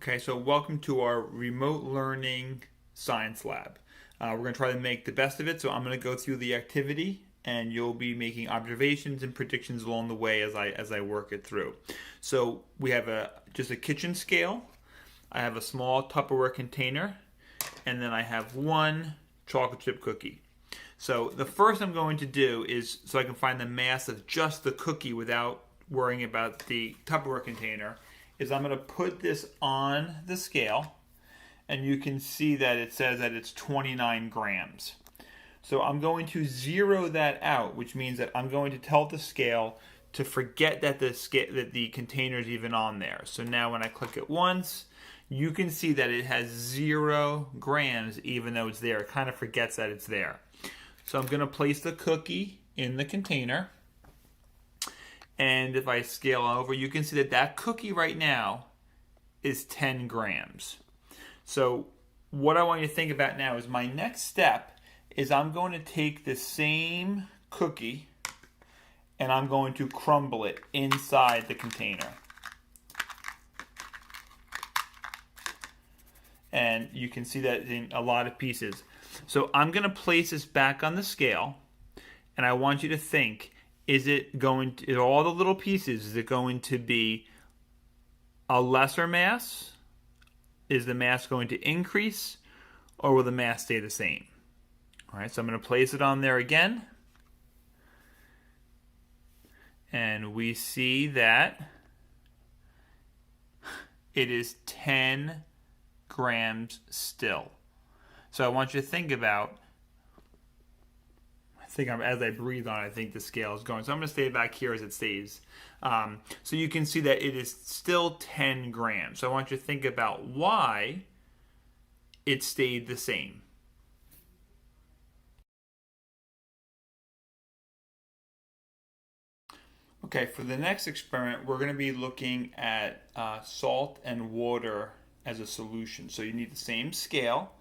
Okay, so welcome to our remote learning science lab. We're going to try to make the best of it, so I'm going to go through the activity and you'll be making observations and predictions along the way as I work it through. So we have just a kitchen scale. I have a small Tupperware container, and then I have one chocolate chip cookie. So the first I'm going to do is so I can find the mass of just the cookie without worrying about the Tupperware container is I'm going to put this on the scale, and you can see that it says that it's 29 grams. So I'm going to zero that out, which means that I'm going to tell the scale to forget that the container is even on there. So now when I click it once, you can see that it has 0 grams even though it's there. It kind of forgets that it's there. So I'm going to place the cookie in the container. And if I scale over, you can see that that cookie right now is 10 grams. So what I want you to think about now is my next step is I'm going to take the same cookie and I'm going to crumble it inside the container. And you can see that in a lot of pieces. So I'm going to place this back on the scale, and I want you to think, is all the little pieces, is it going to be a lesser mass? Is the mass going to increase, or will the mass stay the same? All right, so I'm going to place it on there again. And we see that it is 10 grams still. So I want you to think about, as I breathe on it, I think the scale is going. So I'm going to stay back here as it stays. So you can see that it is still 10 grams. So I want you to think about why it stayed the same. Okay, for the next experiment, we're going to be looking at salt and water as a solution. So you need the same scale.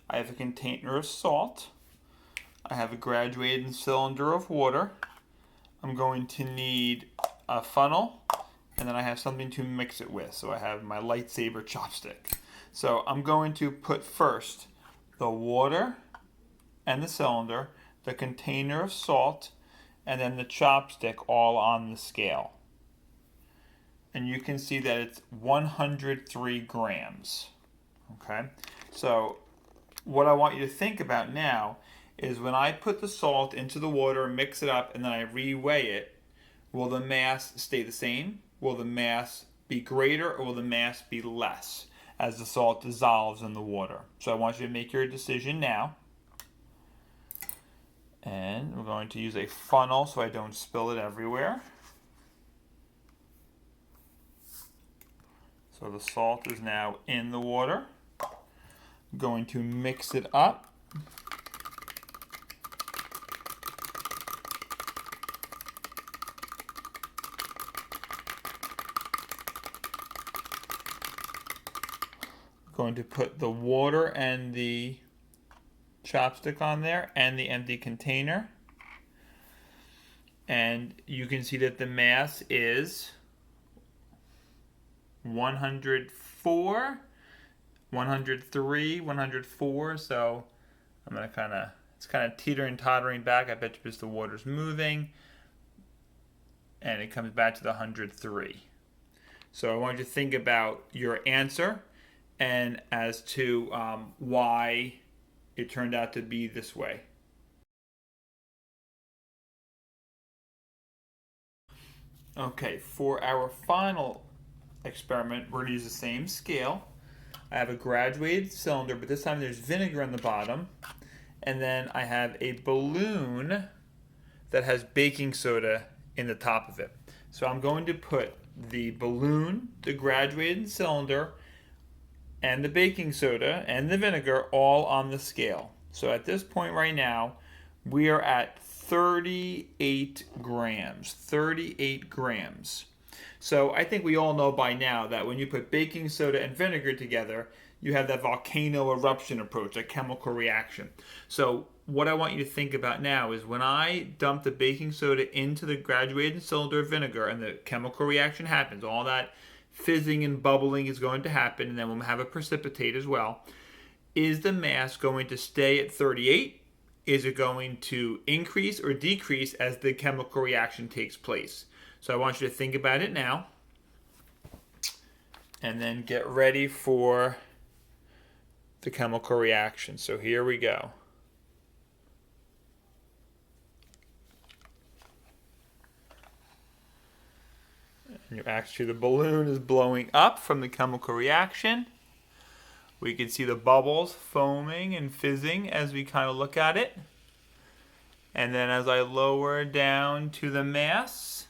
I have a container of salt. I have a graduated cylinder of water. I'm going to need a funnel, and then I have something to mix it with. So I have my lightsaber chopstick. So I'm going to put first the water and the cylinder, the container of salt, and then the chopstick all on the scale. And you can see that it's 103 grams. Okay, so what I want you to think about now is when I put the salt into the water, mix it up, and then I reweigh it, will the mass stay the same? Will the mass be greater, or will the mass be less as the salt dissolves in the water? So I want you to make your decision now. And we're going to use a funnel so I don't spill it everywhere. So the salt is now in the water. I'm going to mix it up. Going to put the water and the chopstick on there and the empty container, and you can see that the mass is 104, 103, 104. So I'm gonna it's kind of teetering tottering back. I bet you because the water's moving, and it comes back to the 103. So I want you to think about your answer and as to why it turned out to be this way. Okay, for our final experiment, we're going to use the same scale. I have a graduated cylinder, but this time there's vinegar on the bottom. And then I have a balloon that has baking soda in the top of it. So I'm going to put the balloon, the graduated cylinder, and the baking soda and the vinegar all on the scale. So at this point right now, we are at 38 grams. 38 grams. So I think we all know by now that when you put baking soda and vinegar together, you have that volcano eruption approach, a chemical reaction. So what I want you to think about now is when I dump the baking soda into the graduated cylinder of vinegar and the chemical reaction happens, all that fizzing and bubbling is going to happen, and then we'll have a precipitate as well. Is the mass going to stay at 38? Is it going to increase or decrease as the chemical reaction takes place? So I want you to think about it now, and then get ready for the chemical reaction. So here we go. And actually the balloon is blowing up from the chemical reaction. We can see the bubbles foaming and fizzing as we kind of look at it. And then as I lower down to the mass,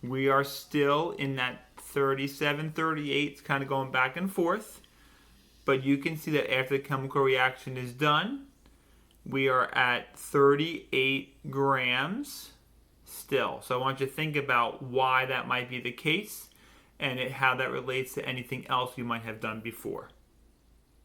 we are still in that 37, 38, it's kind of going back and forth. But you can see that after the chemical reaction is done, we are at 38 grams still. So I want you to think about why that might be the case and how that relates to anything else you might have done before.